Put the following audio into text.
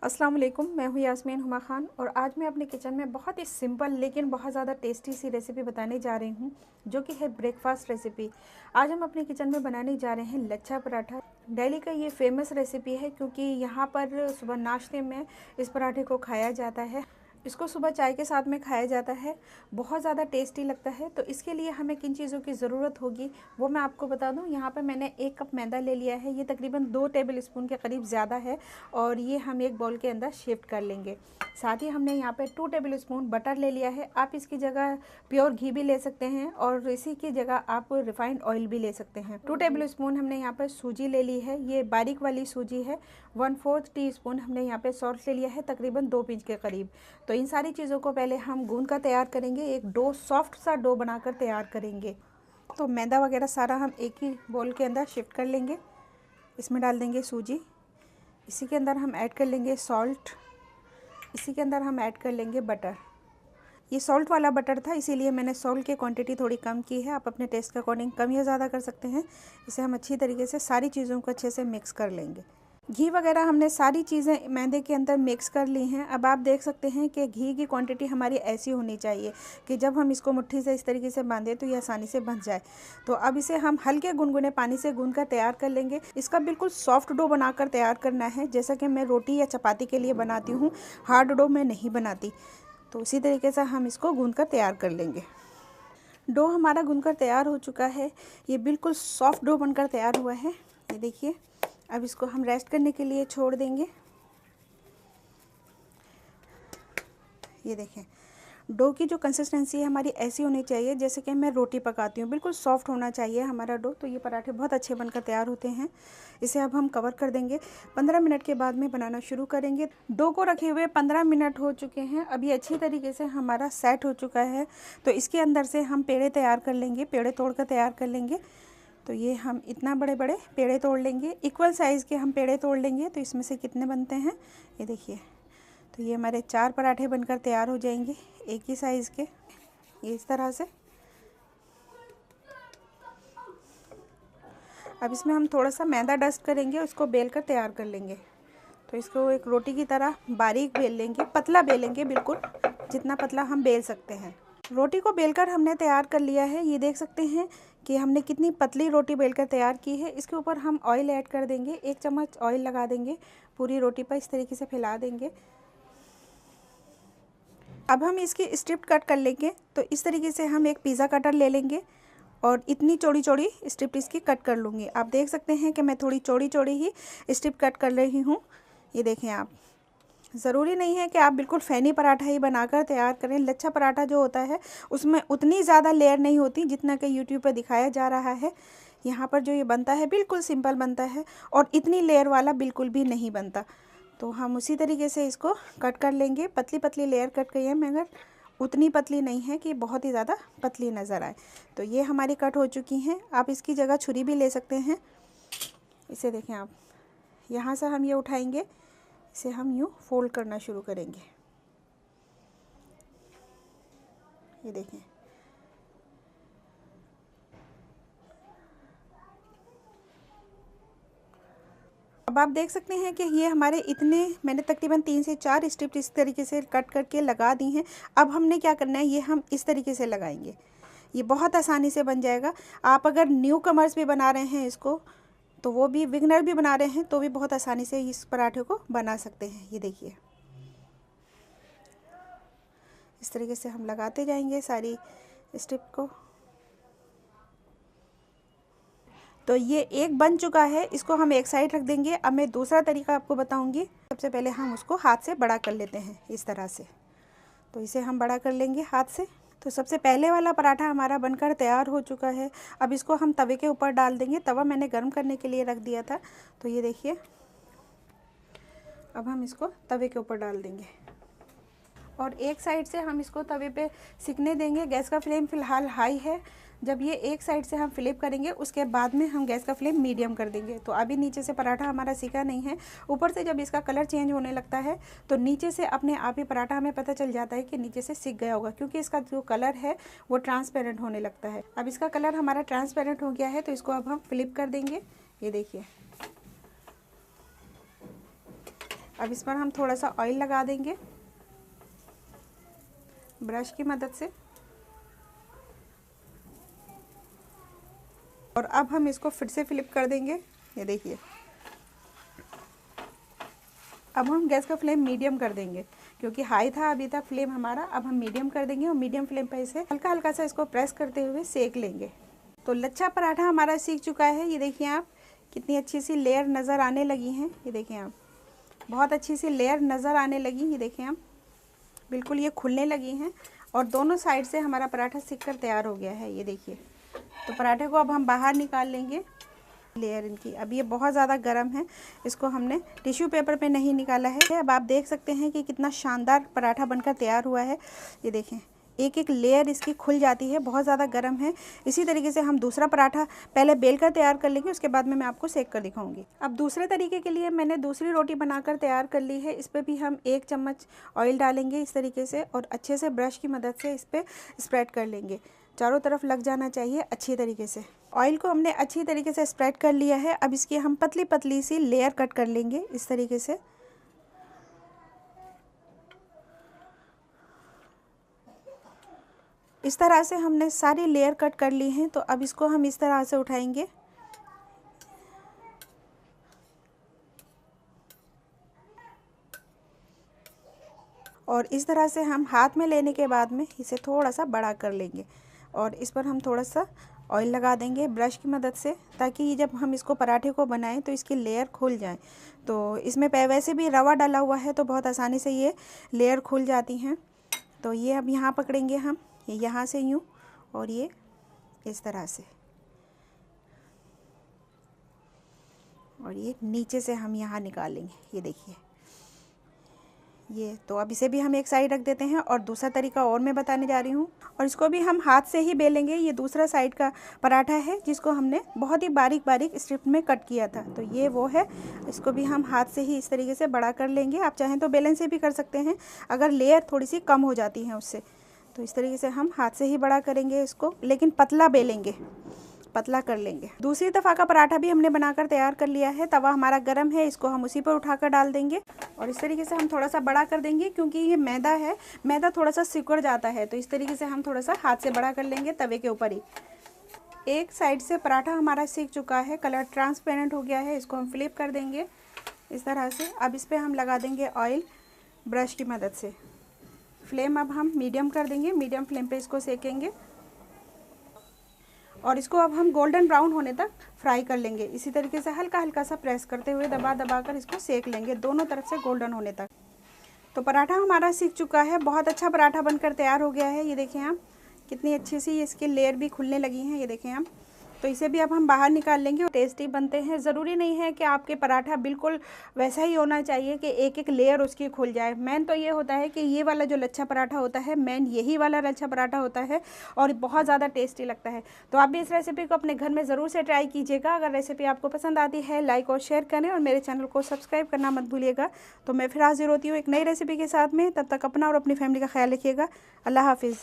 अस्सलाम वालेकुम, मैं हूँ यास्मीन हुमा ख़ान और आज मैं अपने किचन में बहुत ही सिंपल लेकिन बहुत ज़्यादा टेस्टी सी रेसिपी बताने जा रही हूँ, जो कि है ब्रेकफास्ट रेसिपी। आज हम अपने किचन में बनाने जा रहे हैं लच्छा पराठा। दिल्ली का ये फेमस रेसिपी है क्योंकि यहाँ पर सुबह नाश्ते में इस पराठे को खाया जाता है। इसको सुबह चाय के साथ में खाया जाता है, बहुत ज़्यादा टेस्टी लगता है। तो इसके लिए हमें किन चीज़ों की ज़रूरत होगी वो मैं आपको बता दूं। यहाँ पर मैंने 1 कप मैदा ले लिया है, ये तकरीबन 2 टेबल स्पून के करीब ज़्यादा है और ये हम एक बाउल के अंदर शिफ्ट कर लेंगे। साथ ही हमने यहाँ पे 2 टेबल स्पून बटर ले लिया है। आप इसकी जगह प्योर घी भी ले सकते हैं और इसी की जगह आप रिफाइंड ऑयल भी ले सकते हैं। 2 टेबल स्पून हमने यहाँ पर सूजी ले ली है, ये बारीक वाली सूजी है। 1/4 टीस्पून हमने यहाँ पे सॉल्ट ले लिया है, तकरीबन 2 पिंच के करीब। तो इन सारी चीज़ों को पहले हम गूंद कर तैयार करेंगे, एक डो सॉफ्ट सा डो बनाकर तैयार करेंगे। तो मैदा वगैरह सारा हम एक ही बोल के अंदर शिफ्ट कर लेंगे। इसमें डाल देंगे सूजी, इसी के अंदर हम ऐड कर लेंगे सॉल्ट, इसी के अंदर हम ऐड कर लेंगे बटर। ये सॉल्ट वाला बटर था, इसीलिए मैंने सॉल्ट की क्वांटिटी थोड़ी कम की है। आप अपने टेस्ट के अकॉर्डिंग कम या ज़्यादा कर सकते हैं। इसे हम अच्छी तरीके से सारी चीज़ों को अच्छे से मिक्स कर लेंगे। घी वगैरह हमने सारी चीज़ें मैदे के अंदर मिक्स कर ली हैं। अब आप देख सकते हैं कि घी की क्वांटिटी हमारी ऐसी होनी चाहिए कि जब हम इसको मुट्ठी से इस तरीके से बांधें तो ये आसानी से बंध जाए। तो अब इसे हम हल्के गुनगुने पानी से गूंद कर तैयार कर लेंगे। इसका बिल्कुल सॉफ्ट डो बनाकर तैयार करना है, जैसा कि मैं रोटी या चपाती के लिए बनाती हूँ। हार्ड डो मैं नहीं बनाती। तो इसी तरीके से हम इसको गूंद कर तैयार कर लेंगे। डो हमारा गूंद कर तैयार हो चुका है, ये बिल्कुल सॉफ्ट डो बनकर तैयार हुआ है। ये देखिए, अब इसको हम रेस्ट करने के लिए छोड़ देंगे। ये देखें, डो की जो कंसिस्टेंसी है हमारी ऐसी होनी चाहिए जैसे कि मैं रोटी पकाती हूँ, बिल्कुल सॉफ्ट होना चाहिए हमारा डो। तो ये पराठे बहुत अच्छे बनकर तैयार होते हैं। इसे अब हम कवर कर देंगे। 15 मिनट के बाद में बनाना शुरू करेंगे। डो को रखे हुए 15 मिनट हो चुके हैं। अब ये अच्छी तरीके से हमारा सेट हो चुका है। तो इसके अंदर से हम पेड़े तैयार कर लेंगे, पेड़े तोड़ कर तैयार कर लेंगे। तो ये हम इतना बड़े बड़े पेड़े तोड़ लेंगे, इक्वल साइज़ के हम पेड़े तोड़ लेंगे। तो इसमें से कितने बनते हैं ये देखिए। तो ये हमारे 4 पराठे बनकर तैयार हो जाएंगे, एक ही साइज़ के, ये इस तरह से। अब इसमें हम थोड़ा सा मैदा डस्ट करेंगे, उसको बेल कर तैयार कर लेंगे। तो इसको एक रोटी की तरह बारीक बेल लेंगे, पतला बेलेंगे, बिल्कुल जितना पतला हम बेल सकते हैं। रोटी को बेलकर हमने तैयार कर लिया है। ये देख सकते हैं कि हमने कितनी पतली रोटी बेलकर तैयार की है। इसके ऊपर हम ऑयल ऐड कर देंगे, 1 चम्मच ऑयल लगा देंगे, पूरी रोटी पर इस तरीके से फैला देंगे। अब हम इसकी स्ट्रिप कट कर लेंगे। तो इस तरीके से हम एक पिज़्ज़ा कटर ले लेंगे और इतनी चौड़ी चौड़ी स्ट्रिप इसकी कट कर लूँगी। आप देख सकते हैं कि मैं थोड़ी चौड़ी चौड़ी ही स्ट्रिप कट कर रही हूँ। ये देखें आप, ज़रूरी नहीं है कि आप बिल्कुल फैनी पराठा ही बनाकर तैयार करें। लच्छा पराठा जो होता है उसमें उतनी ज़्यादा लेयर नहीं होती जितना कि यूट्यूब पर दिखाया जा रहा है। यहाँ पर जो ये बनता है बिल्कुल सिंपल बनता है और इतनी लेयर वाला बिल्कुल भी नहीं बनता। तो हम उसी तरीके से इसको कट कर लेंगे। पतली पतली लेयर कट गई है, मगर उतनी पतली नहीं है कि बहुत ही ज़्यादा पतली नज़र आए। तो ये हमारी कट हो चुकी हैं। आप इसकी जगह छुरी भी ले सकते हैं। इसे देखें आप, यहाँ से हम ये उठाएंगे, इसे हम यूँ फोल्ड करना शुरू करेंगे। ये देखें, अब आप देख सकते हैं कि ये हमारे इतने, मैंने तकरीबन 3 से 4 स्ट्रिप इस तरीके से कट करके लगा दी हैं। अब हमने क्या करना है, ये हम इस तरीके से लगाएंगे। ये बहुत आसानी से बन जाएगा। आप अगर न्यू कमर्स भी बना रहे हैं इसको, तो वो भी बिगनर भी बना रहे हैं तो भी बहुत आसानी से इस पराठे को बना सकते हैं। ये देखिए, इस तरीके से हम लगाते जाएंगे सारी स्ट्रिप को। तो ये एक बन चुका है, इसको हम एक साइड रख देंगे। अब मैं दूसरा तरीका आपको बताऊंगी। सबसे पहले हम उसको हाथ से बड़ा कर लेते हैं इस तरह से। तो इसे हम बड़ा कर लेंगे हाथ से। तो सबसे पहले वाला पराठा हमारा बनकर तैयार हो चुका है। अब इसको हम तवे के ऊपर डाल देंगे। तवा मैंने गर्म करने के लिए रख दिया था। तो ये देखिए, अब हम इसको तवे के ऊपर डाल देंगे और एक साइड से हम इसको तवे पे सिकने देंगे। गैस का फ्लेम फ़िलहाल हाई है। जब ये एक साइड से हम फ्लिप करेंगे उसके बाद में हम गैस का फ्लेम मीडियम कर देंगे। तो अभी नीचे से पराठा हमारा सिका नहीं है। ऊपर से जब इसका कलर चेंज होने लगता है तो नीचे से अपने आप ही पराठा हमें पता चल जाता है कि नीचे से सिक गया होगा, क्योंकि इसका जो कलर है वो ट्रांसपेरेंट होने लगता है। अब इसका कलर हमारा ट्रांसपेरेंट हो गया है, तो इसको अब हम फ्लिप कर देंगे। ये देखिए, अब इस पर हम थोड़ा सा ऑयल लगा देंगे ब्रश की मदद से, और अब हम इसको फिर से फ्लिप कर देंगे। ये देखिए, अब हम गैस का फ्लेम मीडियम कर देंगे, क्योंकि हाई था अभी तक फ्लेम हमारा। अब हम मीडियम कर देंगे और मीडियम फ्लेम पर इसे हल्का हल्का सा इसको प्रेस करते हुए सेक लेंगे। तो लच्छा पराठा हमारा सीख चुका है। ये देखिए आप, कितनी अच्छी सी लेयर नज़र आने लगी हैं। ये देखिए आप, बहुत अच्छी सी लेयर नज़र आने लगी। ये देखिए आप, बिल्कुल ये खुलने लगी हैं और दोनों साइड से हमारा पराठा सिक कर तैयार हो गया है। ये देखिए, तो पराठे को अब हम बाहर निकाल लेंगे। लेयर इनकी अब ये बहुत ज़्यादा गर्म है, इसको हमने टिश्यू पेपर पे नहीं निकाला है। अब आप देख सकते हैं कि कितना शानदार पराठा बनकर तैयार हुआ है। ये देखें, एक एक लेयर इसकी खुल जाती है, बहुत ज़्यादा गर्म है। इसी तरीके से हम दूसरा पराठा पहले बेल कर तैयार कर लेंगे, उसके बाद में मैं आपको सेक कर दिखाऊंगी। अब दूसरे तरीके के लिए मैंने दूसरी रोटी बनाकर तैयार कर ली है। इस पर भी हम 1 चम्मच ऑयल डालेंगे इस तरीके से, और अच्छे से ब्रश की मदद से इस पर स्प्रेड कर लेंगे। चारों तरफ लग जाना चाहिए अच्छी तरीके से। ऑयल को हमने अच्छी तरीके से स्प्रेड कर लिया है। अब इसकी हम पतली पतली सी लेयर कट कर लेंगे इस तरीके से। इस तरह से हमने सारी लेयर कट कर ली हैं। तो अब इसको हम इस तरह से उठाएंगे, और इस तरह से हम हाथ में लेने के बाद में इसे थोड़ा सा बड़ा कर लेंगे, और इस पर हम थोड़ा सा ऑयल लगा देंगे ब्रश की मदद से, ताकि जब हम इसको पराठे को बनाएं तो इसकी लेयर खुल जाए। तो इसमें वैसे भी रवा डाला हुआ है तो बहुत आसानी से ये लेयर खुल जाती हैं। तो ये अब यहाँ पकड़ेंगे हम, ये यहाँ से यूँ, और ये इस तरह से, और ये नीचे से हम यहाँ निकालेंगे। ये देखिए, ये तो अब इसे भी हम एक साइड रख देते हैं, और दूसरा तरीका और मैं बताने जा रही हूँ, और इसको भी हम हाथ से ही बेलेंगे। ये दूसरा साइड का पराठा है जिसको हमने बहुत ही बारीक बारीक स्ट्रिप में कट किया था। तो ये वो है, इसको भी हम हाथ से ही इस तरीके से बड़ा कर लेंगे। आप चाहें तो बेलन से भी कर सकते हैं, अगर लेयर थोड़ी सी कम हो जाती है उससे। तो इस तरीके से हम हाथ से ही बड़ा करेंगे इसको, लेकिन पतला बेलेंगे, पतला कर लेंगे। दूसरी दफ़ा का पराठा भी हमने बनाकर तैयार कर लिया है। तवा हमारा गर्म है, इसको हम उसी पर उठाकर डाल देंगे, और इस तरीके से हम थोड़ा सा बड़ा कर देंगे, क्योंकि ये मैदा है, मैदा थोड़ा सा सिकुड़ जाता है। तो इस तरीके से हम थोड़ा सा हाथ से बड़ा कर लेंगे तवे के ऊपर ही। एक साइड से पराठा हमारा सीख चुका है, कलर ट्रांसपेरेंट हो गया है। इसको हम फ्लिप कर देंगे इस तरह से। अब इस पर हम लगा देंगे ऑयल ब्रश की मदद से। फ्लेम अब हम मीडियम कर देंगे, मीडियम फ्लेम पे इसको सेकेंगे, और इसको अब हम गोल्डन ब्राउन होने तक फ्राई कर लेंगे। इसी तरीके से हल्का हल्का सा प्रेस करते हुए दबा दबा कर इसको सेक लेंगे, दोनों तरफ से गोल्डन होने तक। तो पराठा हमारा सीख चुका है, बहुत अच्छा पराठा बनकर तैयार हो गया है। ये देखें आप, कितनी अच्छी सी इसकी लेयर भी खुलने लगी हैं। ये देखें आप, तो इसे भी अब हम बाहर निकाल लेंगे। टेस्टी बनते हैं। ज़रूरी नहीं है कि आपके पराठा बिल्कुल वैसा ही होना चाहिए कि एक एक लेयर उसकी खुल जाए। मेन तो ये होता है कि ये वाला जो लच्छा पराठा होता है, मेन यही वाला लच्छा पराठा होता है, और बहुत ज़्यादा टेस्टी लगता है। तो आप भी इस रेसिपी को अपने घर में ज़रूर से ट्राई कीजिएगा। अगर रेसिपी आपको पसंद आती है, लाइक और शेयर करें, और मेरे चैनल को सब्सक्राइब करना मत भूलिएगा। तो मैं फिर हाजिर होती हूँ एक नई रेसिपी के साथ में। तब तक अपना और अपनी फैमिली का ख्याल रखिएगा। अल्लाह हाफिज़।